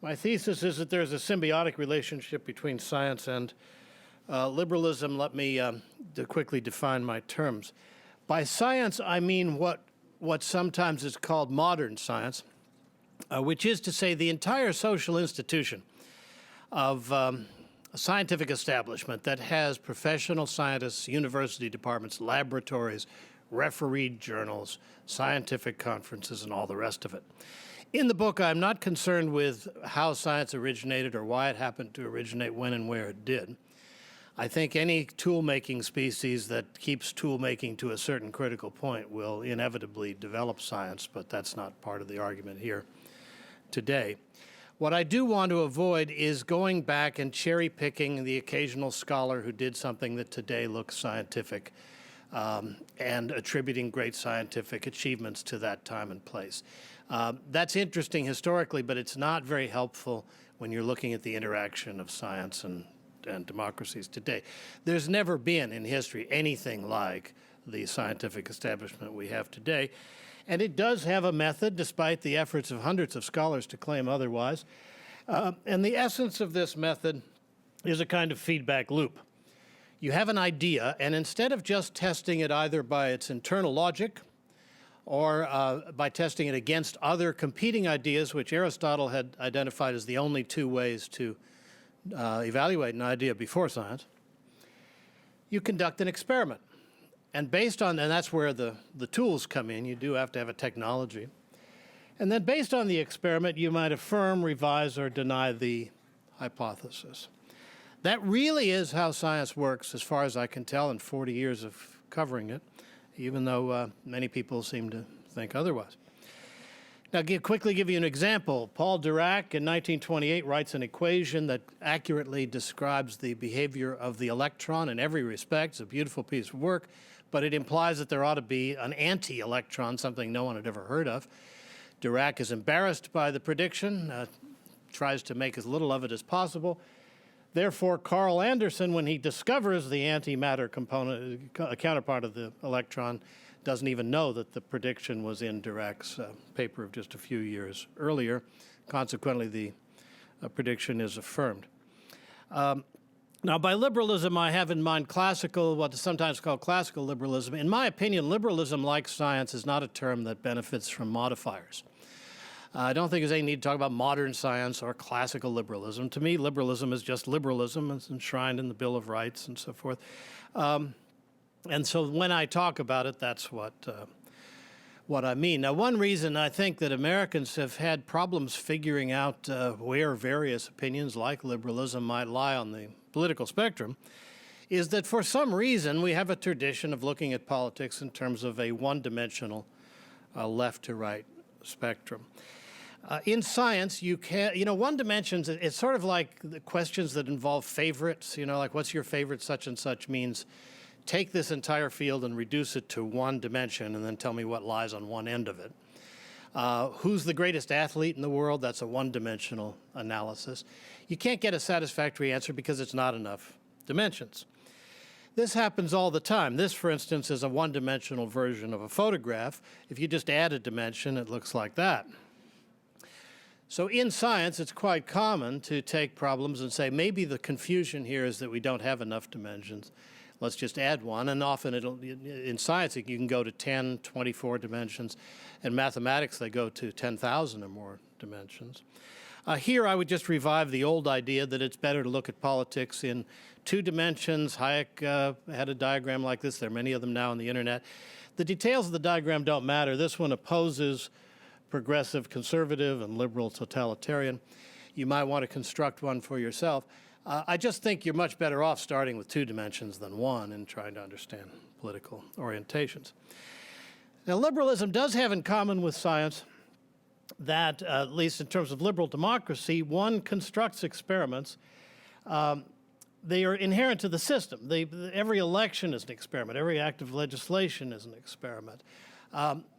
My thesis is that there's a symbiotic relationship between science and liberalism. Let me quickly define my terms. By science, I mean what sometimes is called modern science, which is to say the entire social institution of a scientific establishment that has professional scientists, university departments, laboratories, refereed journals, scientific conferences, and all the rest of it. In the book, I'm not concerned with how science originated or why it happened to originate when and where it did. I think any tool-making species that keeps tool-making to a certain critical point will inevitably develop science, but that's not part of the argument here today. What I do want to avoid is going back and cherry-picking the occasional scholar who did something that today looks scientific and attributing great scientific achievements to that time and place. That's interesting historically, but it's not very helpful when you're looking at the interaction of science and democracies today. There's never been in history anything like the scientific establishment we have today. And it does have a method, despite the efforts of hundreds of scholars to claim otherwise. And the essence of this method is a kind of feedback loop. You have an idea, and instead of just testing it either by its internal logic or by testing it against other competing ideas, which Aristotle had identified as the only two ways to evaluate an idea before science, you conduct an experiment. And based on, and that's where the tools come in, you do have to have a technology. And then based on the experiment, you might affirm, revise, or deny the hypothesis. That really is how science works, as far as I can tell, in 40 years of covering it, even though many people seem to think otherwise. Now, quickly give you an example. Paul Dirac in 1928 writes an equation that accurately describes the behavior of the electron in every respect. It's a beautiful piece of work, but it implies that there ought to be an anti-electron, something no one had ever heard of. Dirac is embarrassed by the prediction, tries to make as little of it as possible. Therefore, Carl Anderson, when he discovers the antimatter component, a counterpart of the electron, doesn't even know that the prediction was in Dirac's paper of just a few years earlier. Consequently, the prediction is affirmed. Now, by liberalism, I have in mind classical, what is sometimes called classical liberalism. In my opinion, liberalism, like science, is not a term that benefits from modifiers. I don't think there's any need to talk about modern science or classical liberalism. To me, liberalism is just liberalism. It's enshrined in the Bill of Rights and so forth. And so when I talk about it, that's what I mean. Now, one reason I think that Americans have had problems figuring out where various opinions like liberalism might lie on the political spectrum is that for some reason we have a tradition of looking at politics in terms of a one-dimensional left-to-right spectrum. In science, you can't, one dimension, it's sort of like the questions that involve favorites, like what's your favorite such and such means take this entire field and reduce it to one dimension and then tell me what lies on one end of it. Who's the greatest athlete in the world? That's a one-dimensional analysis. You can't get a satisfactory answer because it's not enough dimensions. This happens all the time. This, for instance, is a one-dimensional version of a photograph. If you just add a dimension, it looks like that. So in science, it's quite common to take problems and say, maybe the confusion here is that we don't have enough dimensions. Let's just add one. And often in science, you can go to 10, 24 dimensions. In mathematics, they go to 10,000 or more dimensions. Here, I would just revive the old idea that it's better to look at politics in two dimensions. Hayek had a diagram like this. There are many of them now on the internet. The details of the diagram don't matter. This one opposes progressive conservative and liberal totalitarian. You might want to construct one for yourself. I just think you're much better off starting with two dimensions than one and trying to understand political orientations. Now, liberalism does have in common with science that, at least in terms of liberal democracy, one constructs experiments. They are inherent to the system. Every election is an experiment. Every act of legislation is an experiment.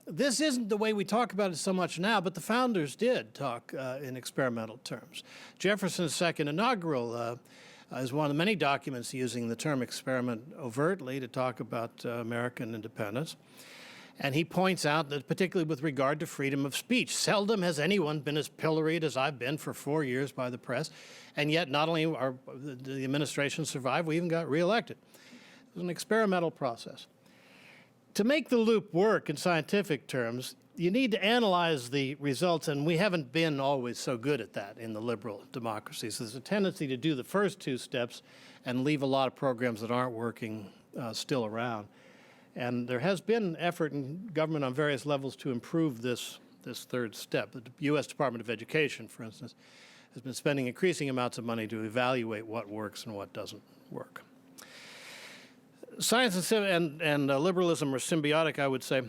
This isn't the way we talk about it so much now, but the founders did talk in experimental terms. Jefferson's second inaugural is one of the many documents using the term experiment overtly to talk about American independence. And he points out that, particularly with regard to freedom of speech, seldom has anyone been as pilloried as I've been for 4 years by the press, and yet not only the administration survived, we even got reelected. It was an experimental process. To make the loop work in scientific terms, you need to analyze the results, and we haven't been always so good at that in the liberal democracies. There's a tendency to do the first two steps and leave a lot of programs that aren't working still around. And there has been effort in government on various levels to improve this third step. The U.S. Department of Education, for instance, has been spending increasing amounts of money to evaluate what works and what doesn't work. Science and liberalism are symbiotic, I would say,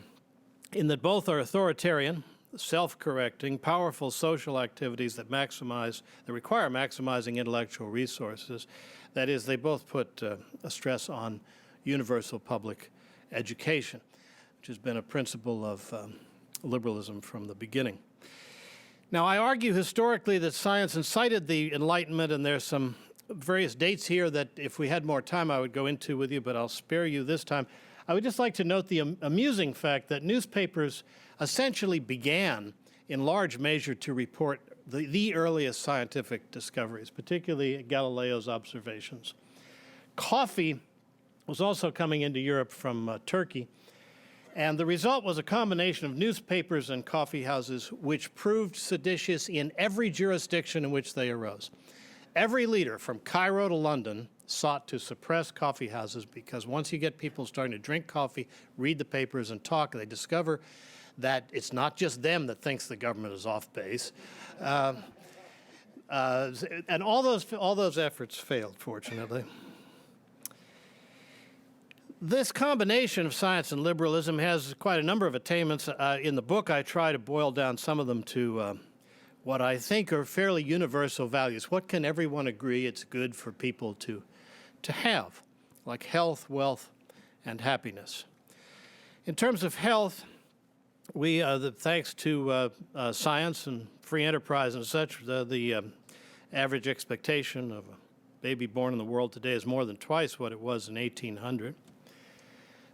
in that both are authoritarian, self-correcting, powerful social activities that require maximizing intellectual resources. That is, they both put a stress on universal public education, which has been a principle of liberalism from the beginning. Now, I argue historically that science incited the Enlightenment, and there's some various dates here that if we had more time I would go into with you, but I'll spare you this time. I would just like to note the amusing fact that newspapers essentially began in large measure to report the earliest scientific discoveries, particularly Galileo's observations. Coffee was also coming into Europe from Turkey, and the result was a combination of newspapers and coffee houses which proved seditious in every jurisdiction in which they arose. Every leader from Cairo to London sought to suppress coffee houses because once you get people starting to drink coffee, read the papers, and talk, they discover that it's not just them that thinks the government is off base. And all those efforts failed, fortunately. This combination of science and liberalism has quite a number of attainments. In the book, I try to boil down some of them to what I think are fairly universal values. What can everyone agree it's good for people to have, like health, wealth, and happiness? In terms of health, we, thanks to science and free enterprise and such, the average expectation of a baby born in the world today is more than twice what it was in 1800.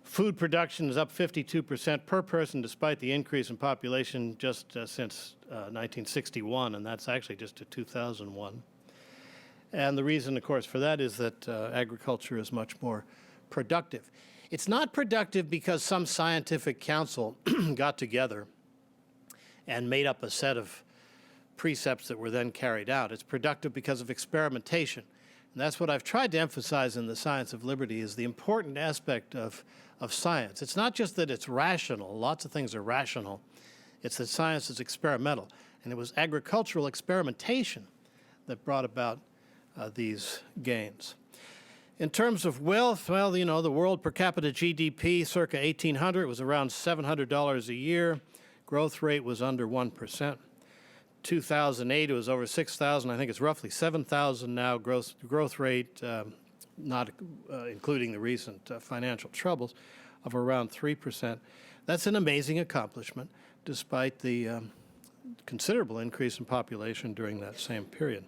Food production is up 52% per person despite the increase in population just since 1961, and that's actually just to 2001. And the reason, of course, for that is that agriculture is much more productive. It's not productive because some scientific council got together and made up a set of precepts that were then carried out. It's productive because of experimentation. And that's what I've tried to emphasize in The Science of Liberty, is the important aspect of science. It's not just that it's rational. Lots of things are rational. It's that science is experimental. And it was agricultural experimentation that brought about these gains. In terms of wealth, well, you know, the world per capita GDP circa 1800 was around $700 a year. Growth rate was under 1%. 2008, it was over 6,000. I think it's roughly 7,000 now. Growth rate, not including the recent financial troubles, of around 3%. That's an amazing accomplishment, despite the considerable increase in population during that same period.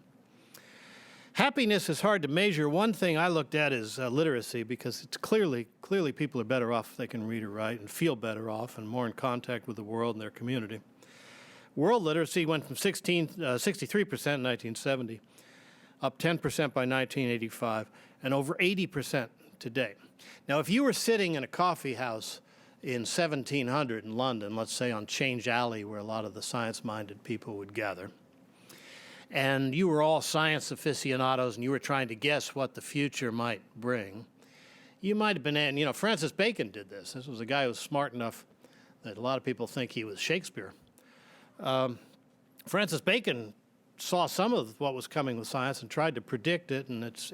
Happiness is hard to measure. One thing I looked at is literacy, because it's clearly people are better off if they can read or write and feel better off and more in contact with the world and their community. World literacy went from 63% in 1970, up 10% by 1985, and over 80% today. Now, if you were sitting in a coffee house in 1700 in London, let's say on Change Alley, where a lot of the science-minded people would gather, and you were all science aficionados and you were trying to guess what the future might bring, you might have been, and you know, Francis Bacon did this. This was a guy who was smart enough that a lot of people think he was Shakespeare. Francis Bacon saw some of what was coming with science and tried to predict it, and it's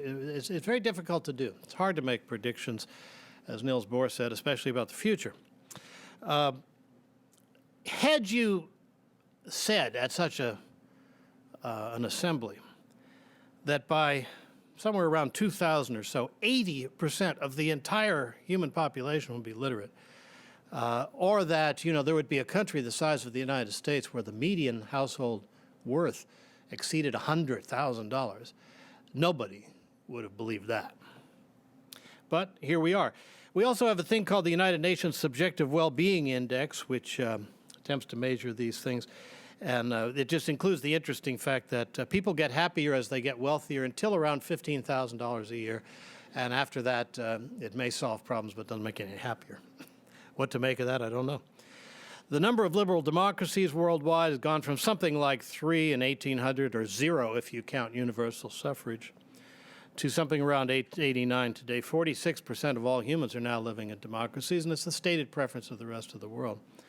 very difficult to do. It's hard to make predictions, as Niels Bohr said, especially about the future. Had you said at such an assembly that by somewhere around 2000 or so, 80% of the entire human population would be literate, or that, you know, there would be a country the size of the United States where the median household worth exceeded $100,000, nobody would have believed that. But here we are. We also have a thing called the United Nations Subjective Well-Being Index, which attempts to measure these things. And it just includes the interesting fact that people get happier as they get wealthier until around $15,000 a year. And after that, it may solve problems, but doesn't make any happier. What to make of that, I don't know. The number of liberal democracies worldwide has gone from something like 3 in 1800, or 0 if you count universal suffrage, to something around 89 today. 46% of all humans are now living in democracies, and it's the stated preference of the rest of the world.